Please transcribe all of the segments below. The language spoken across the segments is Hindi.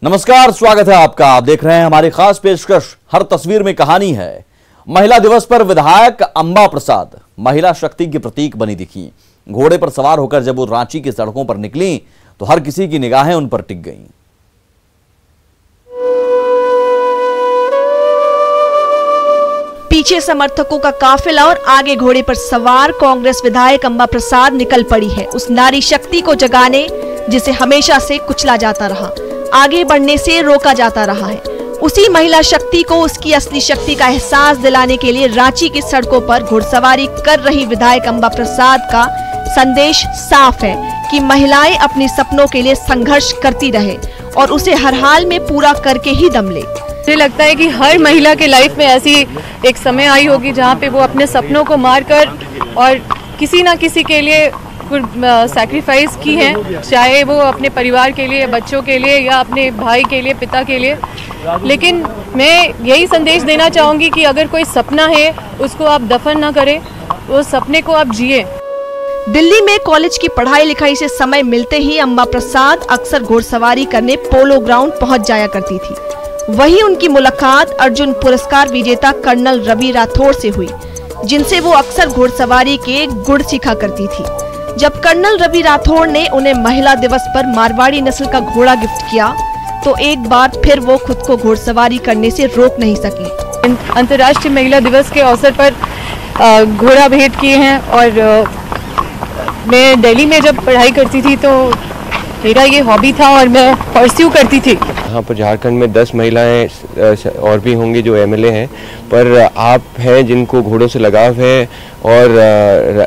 नमस्कार, स्वागत है आपका। आप देख रहे हैं हमारी खास पेशकश हर तस्वीर में कहानी है। महिला दिवस पर विधायक अंबा प्रसाद महिला शक्ति की प्रतीक बनी दिखी। घोड़े पर सवार होकर जब वो रांची की सड़कों पर निकली तो हर किसी की निगाहें उन पर टिक गईं। पीछे समर्थकों का काफिला और आगे घोड़े पर सवार कांग्रेस विधायक अंबा प्रसाद निकल पड़ी है उस नारी शक्ति को जगाने जिसे हमेशा से कुचला जाता रहा, आगे बढ़ने से रोका जाता रहा है। उसी महिला शक्ति को उसकी असली शक्ति का एहसास दिलाने के लिए रांची की सड़कों पर घुड़सवारी कर रही विधायक अंबा प्रसाद का संदेश साफ है कि महिलाएं अपने सपनों के लिए संघर्ष करती रहे और उसे हर हाल में पूरा करके ही दम ले। मुझे लगता है कि हर महिला के लाइफ में ऐसी एक समय आई होगी जहाँ पे वो अपने सपनों को मारकर और किसी ना किसी के लिए सैक्रिफाइस की है, चाहे वो अपने परिवार के लिए, बच्चों के लिए या अपने भाई के लिए, पिता के लिए। लेकिन मैं यही संदेश देना चाहूँगी कि अगर कोई सपना है उसको आप दफन ना करें, वो सपने को आप जिए। दिल्ली में कॉलेज की पढ़ाई लिखाई से समय मिलते ही अंबा प्रसाद अक्सर घुड़सवारी करने पोलो ग्राउंड पहुंच जाया करती थी। वहीं उनकी मुलाकात अर्जुन पुरस्कार विजेता कर्नल रवि राठौड़ से हुई, जिनसे वो अक्सर घुड़सवारी के गुण सीखा करती थी। जब कर्नल रवि राठौड़ ने उन्हें महिला दिवस पर मारवाड़ी नस्ल का घोड़ा गिफ्ट किया तो एक बार फिर वो खुद को घुड़सवारी करने से रोक नहीं सकी। अंतर्राष्ट्रीय महिला दिवस के अवसर पर घोड़ा भेंट किए हैं और मैं दिल्ली में जब पढ़ाई करती थी तो मेरा ये हॉबी था और मैं परस्यू करती थी। यहाँ पर झारखंड में 10 महिलाएं और भी होंगी जो एमएलए हैं, पर आप हैं जिनको घोड़ों से लगाव है और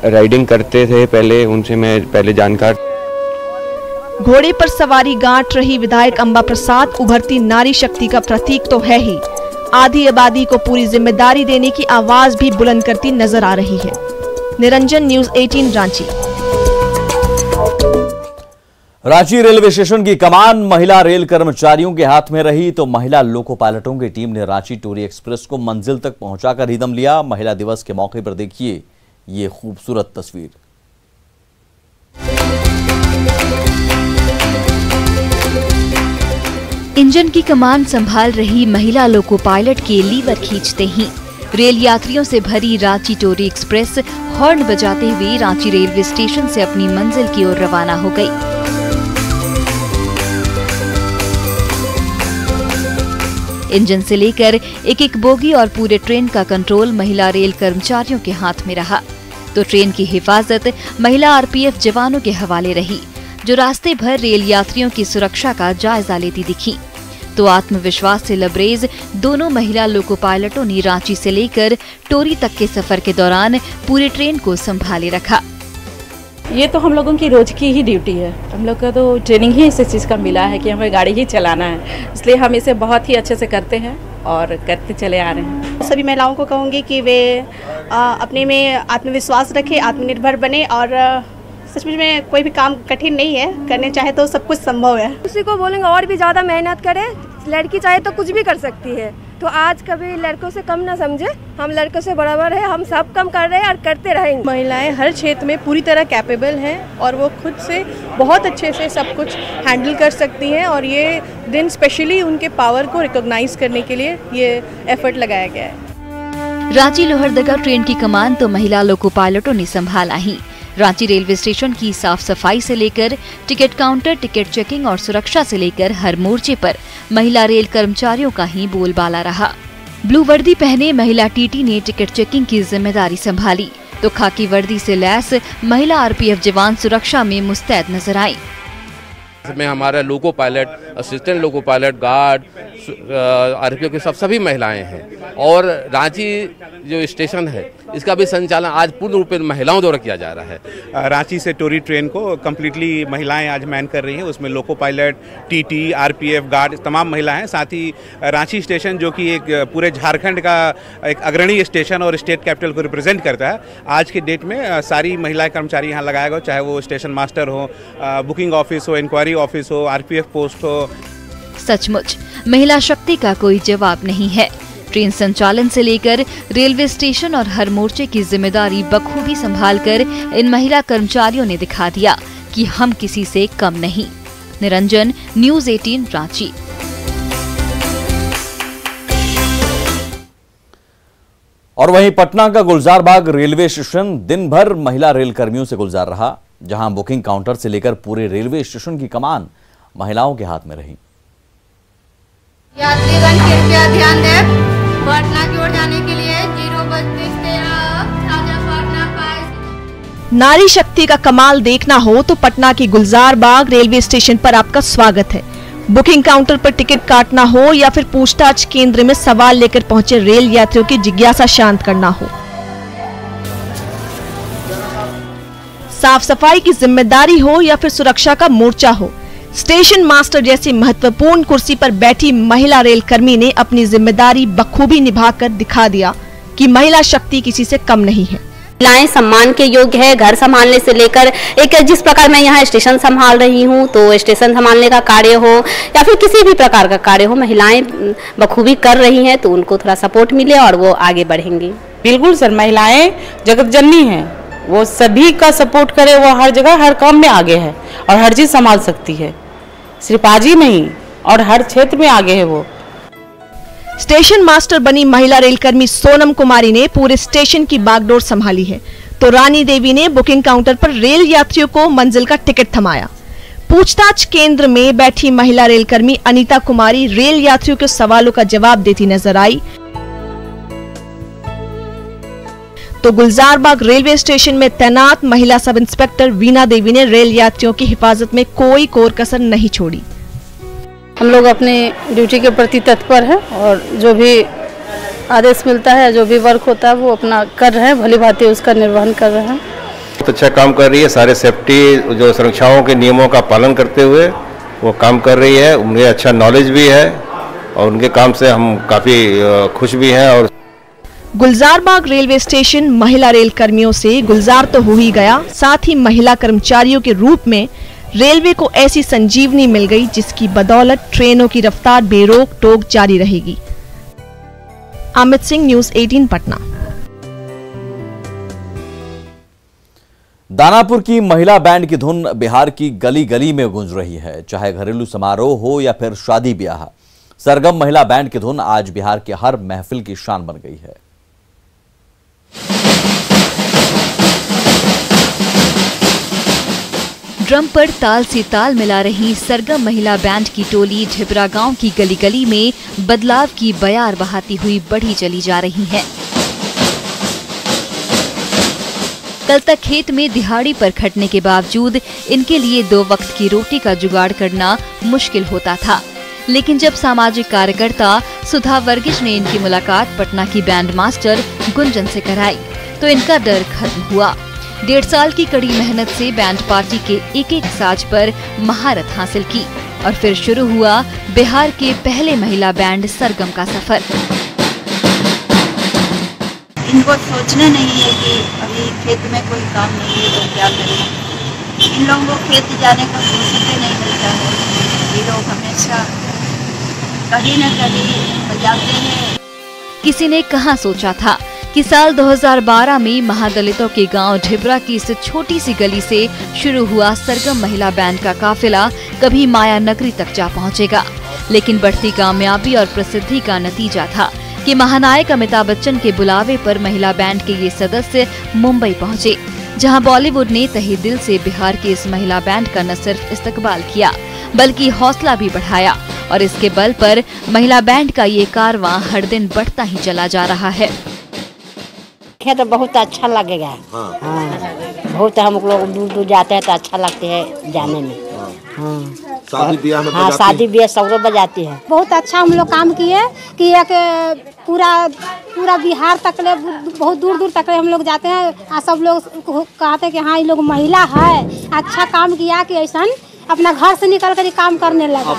राइडिंग करते थे पहले, उनसे मैं पहले जानकार। घोड़े पर सवारी गांठ रही विधायक अंबा प्रसाद उभरती नारी शक्ति का प्रतीक तो है ही, आधी आबादी को पूरी जिम्मेदारी देने की आवाज भी बुलंद करती नजर आ रही है। Niranjan, news 18 Ranchi. Ranchi railway station की कमान महिला रेल कर्मचारियों के हाथ में रही तो महिला लोको पायलटों की टीम ने रांची टोरी एक्सप्रेस को मंजिल तक पहुंचाकर ही दम लिया। महिला दिवस के मौके पर देखिए ये खूबसूरत तस्वीर। इंजन की कमान संभाल रही महिला लोको पायलट के लीवर खींचते ही रेल यात्रियों से भरी रांची टोरी एक्सप्रेस हॉर्न बजाते हुए रांची रेलवे स्टेशन से अपनी मंजिल की ओर रवाना हो गई। इंजन से लेकर एक एक बोगी और पूरे ट्रेन का कंट्रोल महिला रेल कर्मचारियों के हाथ में रहा तो ट्रेन की हिफाजत महिला आरपीएफ जवानों के हवाले रही, जो रास्ते भर रेल यात्रियों की सुरक्षा का जायजा लेती दिखी। तो आत्मविश्वास से लबरेज दोनों महिला लोको पायलटों ने रांची से लेकर टोरी तक के सफर के दौरान पूरी ट्रेन को संभाले रखा। ये तो हम लोगों की रोज की ही ड्यूटी है। हम लोग का तो ट्रेनिंग ही इस चीज़ का मिला है कि हमें गाड़ी ही चलाना है, इसलिए हम इसे बहुत ही अच्छे से करते हैं और करते चले आ रहे हैं। सभी महिलाओं को कहूँगी कि वे अपने में आत्मविश्वास रखें, आत्मनिर्भर बने और सचमुच में कोई भी काम कठिन नहीं है, करने चाहे तो सब कुछ संभव है। उसी को बोलेंगे और भी ज़्यादा मेहनत करें, लड़की चाहे तो कुछ भी कर सकती है, तो आज कभी लड़कों से कम ना समझे, हम लड़कों से बराबर है, हम सब कम कर रहे हैं और करते रहेंगे। महिलाएं हर क्षेत्र में पूरी तरह कैपेबल हैं और वो खुद से बहुत अच्छे से सब कुछ हैंडल कर सकती हैं और ये दिन स्पेशली उनके पावर को रिकॉग्नाइज करने के लिए ये एफर्ट लगाया गया है। रांची लोहरदगा ट्रेन की कमान तो महिला लोको पायलटों ने संभाला ही। रांची रेलवे स्टेशन की साफ सफाई से लेकर टिकट काउंटर, टिकट चेकिंग और सुरक्षा से लेकर हर मोर्चे पर महिला रेल कर्मचारियों का ही बोलबाला रहा। ब्लू वर्दी पहने महिला टीटी ने टिकट चेकिंग की जिम्मेदारी संभाली तो खाकी वर्दी से लैस महिला आरपीएफ जवान सुरक्षा में मुस्तैद नजर आई। इसमें हमारा loco pilot, assistant loco pilot, guard, RPF के सभी महिलाएं हैं और रांची जो स्टेशन है इसका भी संचालन आज पूर्ण रूप में महिलाओं द्वारा किया जा रहा है। रांची से टोरी ट्रेन को कम्प्लीटली महिलाएं आज मैन कर रही हैं, उसमें loco pilot, TT, RPF, guard तमाम महिला हैं। साथ ही रांची स्टेशन जो कि एक पूरे झारखंड का एक अग्रणी स्टेशन और स्टेट कैपिटल को रिप्रेजेंट करता है, आज के डेट में सारी महिला कर्मचारी यहाँ लगाया गया, चाहे वो स्टेशन मास्टर हो, बुकिंग ऑफिस हो, इंक्वायरी ऑफिस हो, आरपीएफ पोस्ट हो। सचमुच महिला शक्ति का कोई जवाब नहीं है। ट्रेन संचालन से लेकर रेलवे स्टेशन और हर मोर्चे की जिम्मेदारी बखूबी संभालकर इन महिला कर्मचारियों ने दिखा दिया कि हम किसी से कम नहीं। निरंजन, न्यूज़ 18 रांची। और वहीं पटना का गुलजार बाग रेलवे स्टेशन दिन भर महिला रेल कर्मियों से गुलजार रहा, जहां बुकिंग काउंटर से लेकर पूरे रेलवे स्टेशन की कमान महिलाओं के हाथ में रही। यात्रीगण कृपया ध्यान दें, पटना की ओर जाने के लिए 0:32 पटना पास। नारी शक्ति का कमाल देखना हो तो पटना की गुलजार बाग रेलवे स्टेशन पर आपका स्वागत है। बुकिंग काउंटर पर टिकट काटना हो या फिर पूछताछ केंद्र में सवाल लेकर पहुंचे रेल यात्रियों की जिज्ञासा शांत करना हो, साफ सफाई की जिम्मेदारी हो या फिर सुरक्षा का मोर्चा हो, स्टेशन मास्टर जैसी महत्वपूर्ण कुर्सी पर बैठी महिला रेल कर्मी ने अपनी जिम्मेदारी बखूबी निभाकर दिखा दिया कि महिला शक्ति किसी से कम नहीं है। महिलाएं सम्मान के योग्य है। घर संभालने से लेकर एक जिस प्रकार मैं यहाँ स्टेशन संभाल रही हूँ, तो स्टेशन संभालने का कार्य हो या फिर किसी भी प्रकार का कार्य हो, महिलाएं बखूबी कर रही हैं, तो उनको थोड़ा सपोर्ट मिले और वो आगे बढ़ेंगी। बिल्कुल सर, महिलाएं जगत जननी हैं, वो सभी का सपोर्ट करे, वो हर जगह हर काम में आगे है और हर चीज संभाल सकती है, सिर्फ आज ही नहीं और हर क्षेत्र में आगे है वो। स्टेशन मास्टर बनी महिला रेलकर्मी सोनम कुमारी ने पूरे स्टेशन की बागडोर संभाली है, तो रानी देवी ने बुकिंग काउंटर पर रेल यात्रियों को मंजिल का टिकट थमाया। पूछताछ केंद्र में बैठी महिला रेलकर्मी अनीता कुमारी रेल यात्रियों के सवालों का जवाब देती नजर आई, तो गुलजार बाग रेलवे स्टेशन में तैनात महिला सब इंस्पेक्टर वीना देवी ने रेल यात्रियों की हिफाजत में कोई कोर कसर नहीं छोड़ी। हम लोग अपनी ड्यूटी के प्रति तत्पर हैं और जो भी आदेश मिलता है, जो भी वर्क होता है, वो अपना कर रहे हैं, भली भांति उसका निर्वहन कर रहे हैं। बहुत अच्छा काम कर रही है, सारे सेफ्टी जो सुरक्षाओं के नियमों का पालन करते हुए वो काम कर रही है। उन्हें अच्छा नॉलेज भी है और उनके काम से हम काफ़ी खुश भी हैं। और गुलजार बाग रेलवे स्टेशन महिला रेल कर्मियों से गुलजार तो हो ही गया, साथ ही महिला कर्मचारियों के रूप में रेलवे को ऐसी संजीवनी मिल गई जिसकी बदौलत ट्रेनों की रफ्तार बेरोक टोक जारी रहेगी। अमित सिंह, न्यूज़ 18 पटना। दानापुर की महिला बैंड की धुन बिहार की गली गली में गूंज रही है, चाहे घरेलू समारोह हो या फिर शादी ब्याह। सरगम महिला बैंड की धुन आज बिहार के हर महफिल की शान बन गई है। ड्रम पर ताल से ताल मिला रही सरगम महिला बैंड की टोली ढिबरा गांव की गली गली में बदलाव की बयार बहाती हुई बढ़ी चली जा रही है। कल तक खेत में दिहाड़ी पर खटने के बावजूद इनके लिए 2 वक्त की रोटी का जुगाड़ करना मुश्किल होता था, लेकिन जब सामाजिक कार्यकर्ता सुधा वर्गीस ने इनकी मुलाकात पटना की बैंड मास्टर गुंजन से कराई, तो इनका डर खत्म हुआ। 1.5 साल की कड़ी मेहनत से बैंड पार्टी के एक साज पर महारत हासिल की और फिर शुरू हुआ बिहार के पहले महिला बैंड सरगम का सफर। इनको सोचना नहीं है कि अभी खेत में कोई काम नहीं है तो क्या करें। इन लोगों को खेत जाने का फुर्सत नहीं मिलता है। ये लोग हमेशा कहीं न कहीं बजाते हैं। किसी ने कहाँ सोचा था कि साल 2012 में महादलितों के गांव ढिबरा की इस छोटी सी गली से शुरू हुआ सरगम महिला बैंड का काफिला कभी माया नगरी तक जा पहुंचेगा। लेकिन बढ़ती कामयाबी और प्रसिद्धि का नतीजा था कि महानायक अमिताभ बच्चन के बुलावे पर महिला बैंड के ये सदस्य मुंबई पहुंचे, जहां बॉलीवुड ने तहे दिल से बिहार के इस महिला बैंड का न सिर्फ इस्तकबाल किया बल्कि हौसला भी बढ़ाया, और इसके बल पर महिला बैंड का ये कारवां हर दिन बढ़ता ही चला जा रहा है। तो बहुत अच्छा लगेगा। हाँ। बहुत हम लोग दूर दूर जाते हैं तो अच्छा लगते है जाने में। हाँ। शादी ब्याह में हाँ, शादी ब्याह सौरो बजाती है। बहुत अच्छा हम लोग काम किए कि एक पूरा बिहार तक ले, बहुत दूर दूर तक ले हम लोग जाते हैं। सब लोग कहते हैं कि हाँ ये लोग महिला है, अच्छा काम किया कि ऐसा अपना घर से निकल कर काम करने लगा।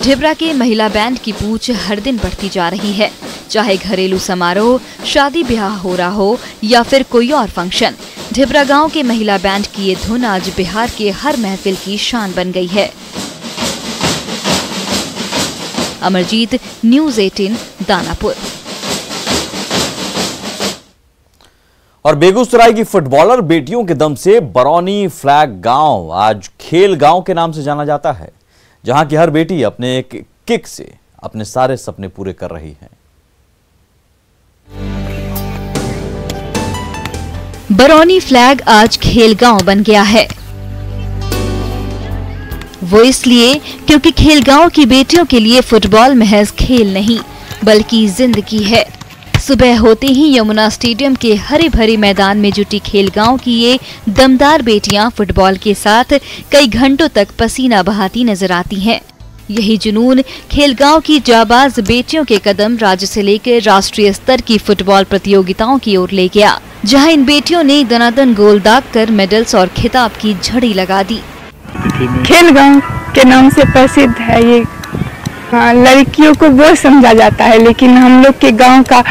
ढिबरा के महिला बैंड की पूछ हर दिन बढ़ती जा रही है, चाहे घरेलू समारोह, शादी ब्याह हो रहा हो या फिर कोई और फंक्शन। ढिबरा गांव के महिला बैंड की ये धुन आज बिहार के हर महफिल की शान बन गई है। अमरजीत, न्यूज़ 18 दानापुर। और बेगूसराय की फुटबॉलर बेटियों के दम से बरौनी फ्लैग गांव आज खेल गांव के नाम से जाना जाता है, जहां की हर बेटी अपने एक किक से अपने सारे सपने पूरे कर रही हैं। बरौनी फ्लैग आज खेलगांव बन गया है। वो इसलिए क्योंकि खेलगांव की बेटियों के लिए फुटबॉल महज खेल नहीं बल्कि जिंदगी है। सुबह होते ही यमुना स्टेडियम के हरे भरे मैदान में जुटी खेलगांव की ये दमदार बेटियां फुटबॉल के साथ कई घंटों तक पसीना बहाती नजर आती हैं। यही जुनून खेलगांव की जाबाज बेटियों के कदम राज्य से लेकर राष्ट्रीय स्तर की फुटबॉल प्रतियोगिताओं की ओर ले गया, जहां इन बेटियों ने दनादन गोल दागकर मेडल्स और खिताब की झड़ी लगा दी। खेलगांव के नाम से प्रसिद्ध है ये। हाँ, लड़कियों को बोझ समझा जाता है, लेकिन हम लोग के गांव का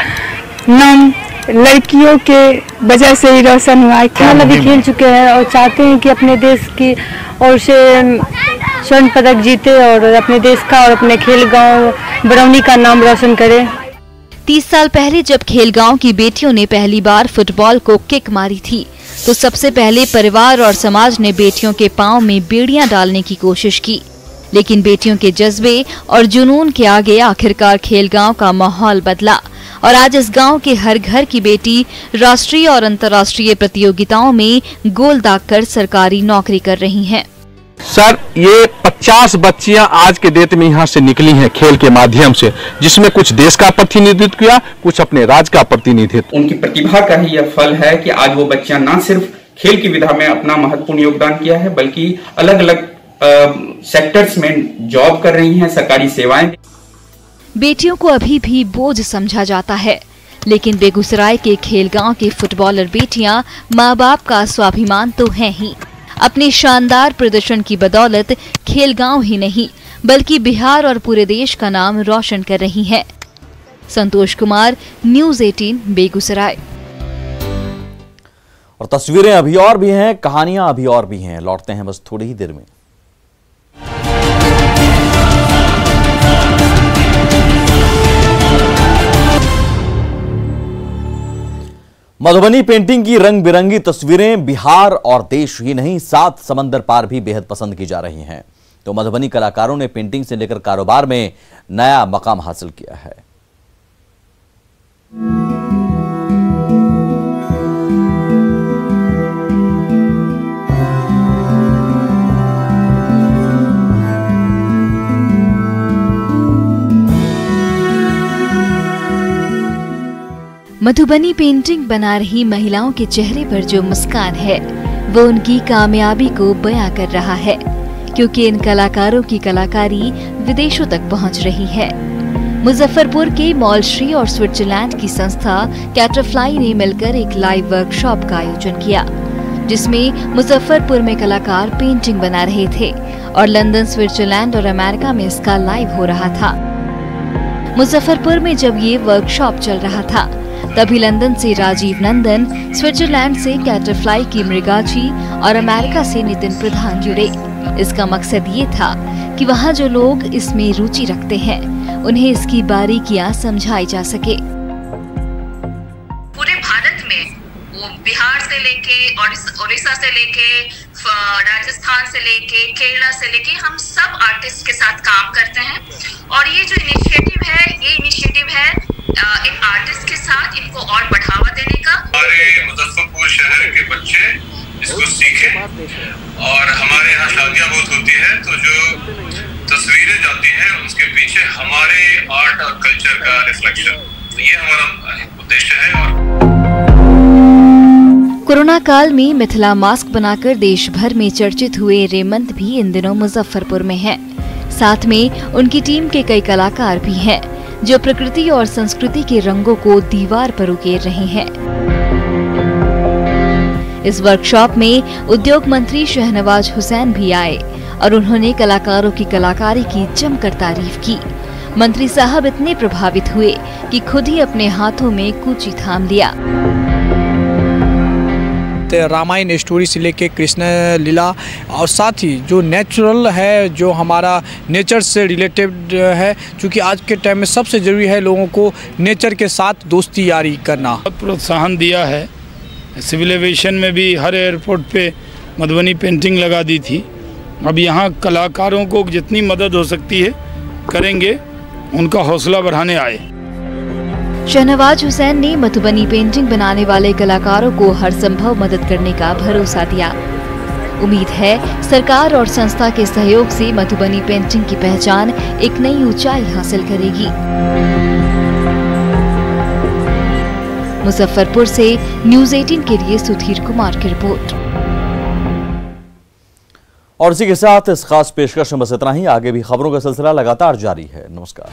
नाम लड़कियों के वजह से ही रोशन हुआ है। खेल अभी खेल चुके हैं और चाहते हैं कि अपने देश की ओर से स्वर्ण पदक जीते और अपने देश का और अपने खेलगांव बरौनी का नाम रोशन करें। 30 साल पहले जब खेलगांव की बेटियों ने पहली बार फुटबॉल को किक मारी थी, तो सबसे पहले परिवार और समाज ने बेटियों के पांव में बेड़ियां डालने की कोशिश की। लेकिन बेटियों के जज्बे और जुनून के आगे आखिरकार खेलगांव का माहौल बदला और आज इस गांव के हर घर की बेटी राष्ट्रीय और अंतर्राष्ट्रीय प्रतियोगिताओं में गोल दागकर सरकारी नौकरी कर रही हैं। सर, ये 50 बच्चियां आज के डेट में यहाँ से निकली हैं खेल के माध्यम से, जिसमें कुछ देश का प्रतिनिधित्व किया, कुछ अपने राज्य का प्रतिनिधित्व। उनकी प्रतिभा का ही यह फल है कि आज वो बच्चियां न सिर्फ खेल की विधा में अपना महत्वपूर्ण योगदान किया है, बल्कि अलग अलग सेक्टर्स में जॉब कर रही हैं, सरकारी सेवाएं। बेटियों को अभी भी बोझ समझा जाता है, लेकिन बेगूसराय के खेलगांव की फुटबॉलर बेटियां माँ बाप का स्वाभिमान तो हैं ही। अपने शानदार प्रदर्शन की बदौलत खेलगांव ही नहीं बल्कि बिहार और पूरे देश का नाम रोशन कर रही हैं। संतोष कुमार, न्यूज़ 18, बेगूसराय। और तस्वीरें अभी और भी हैं, कहानियां अभी और भी हैं। लौटते हैं बस थोड़ी ही देर में। मधुबनी पेंटिंग की रंग बिरंगी तस्वीरें बिहार और देश ही नहीं 7 समंदर पार भी बेहद पसंद की जा रही हैं। तो मधुबनी कलाकारों ने पेंटिंग से लेकर कारोबार में नया मकाम हासिल किया है। मधुबनी पेंटिंग बना रही महिलाओं के चेहरे पर जो मुस्कान है वो उनकी कामयाबी को बयां कर रहा है, क्योंकि इन कलाकारों की कलाकारी विदेशों तक पहुंच रही है। मुजफ्फरपुर के मॉलश्री और स्विट्जरलैंड की संस्था कैटरफ्लाई ने मिलकर एक लाइव वर्कशॉप का आयोजन किया, जिसमें मुजफ्फरपुर में कलाकार पेंटिंग बना रहे थे और लंदन, स्विट्जरलैंड और अमेरिका में इसका लाइव हो रहा था। मुजफ्फरपुर में जब ये वर्कशॉप चल रहा था, तभी लंदन से राजीव नंदन, स्विट्जरलैंड से कैटरफ्लाई की मृगा जी और अमेरिका से नितिन प्रधान जुड़े। इसका मकसद ये था कि वहाँ जो लोग इसमें रुचि रखते हैं उन्हें इसकी बारीकियां समझाई जा सके। पूरे भारत में वो बिहार से लेके उड़ीसा से लेके राजस्थान से लेके केरला से लेके हम सब आर्टिस्ट के साथ काम करते हैं। और ये जो इनिशिएटिव है इन आर्टिस्ट के साथ इनको और बढ़ावा देने का। हमारे मुजफ्फरपुर शहर के बच्चे इसको सीखें। और हमारे यहाँ शादियाँ बहुत होती है, तो जो तस्वीरें जाती हैं उसके पीछे हमारे आर्ट और कल्चर का रिफ्लेक्शन, तो ये हमारा उद्देश्य है। कोरोना काल में मिथिला मास्क बनाकर देश भर में चर्चित हुए रेमंत भी इन दिनों मुजफ्फरपुर में हैं। साथ में उनकी टीम के कई कलाकार भी हैं जो प्रकृति और संस्कृति के रंगों को दीवार पर उकेर रहे हैं। इस वर्कशॉप में उद्योग मंत्री शहनवाज हुसैन भी आए और उन्होंने कलाकारों की कलाकारी की जमकर तारीफ की। मंत्री साहब इतने प्रभावित हुए कि खुद ही अपने हाथों में कूची थाम लिया। रामायण स्टोरी से लेके कृष्ण लीला और साथ ही जो नेचुरल है, जो हमारा नेचर से रिलेटेड है, क्योंकि आज के टाइम में सबसे ज़रूरी है लोगों को नेचर के साथ दोस्ती यारी करना। बहुत प्रोत्साहन दिया है। सिविल एविएशन में भी हर एयरपोर्ट पे मधुबनी पेंटिंग लगा दी थी। अब यहाँ कलाकारों को जितनी मदद हो सकती है करेंगे उनका हौसला बढ़ाने आए। शहनवाज हुसैन ने मधुबनी पेंटिंग बनाने वाले कलाकारों को हर संभव मदद करने का भरोसा दिया। उम्मीद है सरकार और संस्था के सहयोग से मधुबनी पेंटिंग की पहचान एक नई ऊंचाई हासिल करेगी। मुजफ्फरपुर से न्यूज़ 18 के लिए सुधीर कुमार की रिपोर्ट। और इसी के साथ इस खास पेशकश में बस इतना ही। आगे भी खबरों का सिलसिला लगातार जारी है। नमस्कार।